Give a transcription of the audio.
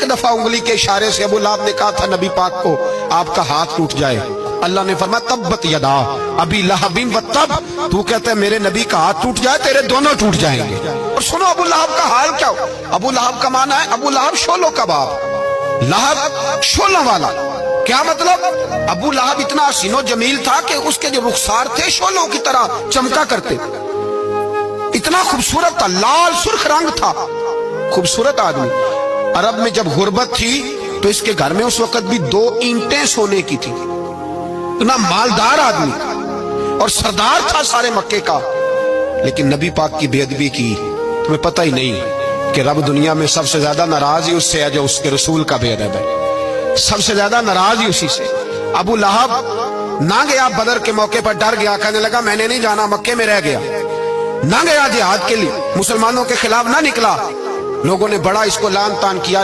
दफा उंगली के इशारे से अबू लहब ने कहा था नबी पाक को आपका हाथ टूट जाए, अल्लाह ने फरमाया तब्बत यदा अबी लहबिन व तब, तू कहता है मेरे नबी का हाथ टूट जाए तेरे दोनों टूट जाएंगे। और सुनो अबू लहब का हाल क्या हो। अबू लहब का माना है अबू लहब शोलों का बाप, लहब शोलों वाला। क्या मतलब? अबू लहब इतना हसीनो जमील था कि उसके जो रुखसार थे शोलों की तरह चमका करते, इतना खूबसूरत था, लाल सुर्ख रंग था, खूबसूरत आदमी। अरब में जब गुर्बत थी तो इसके घर में उस वक्त भी 2 ईंटें सोने की थी। इतना मालदार आदमी और सरदार था सारे मक्के का, लेकिन नबी पाक की बेअदबी की। तुम्हें पता ही नहीं कि रब दुनिया में सबसे ज्यादा नाराज ही उससे है जो उसके रसूल का बेअदब है, सबसे ज्यादा नाराज ही उसी से। अबू लहब ना गया बदर के मौके पर, डर गया, कहने लगा मैंने नहीं जाना, मक्के में रह गया, ना गया जिहाद के लिए, मुसलमानों के खिलाफ ना निकला। लोगों ने बड़ा इसको लान तान किया।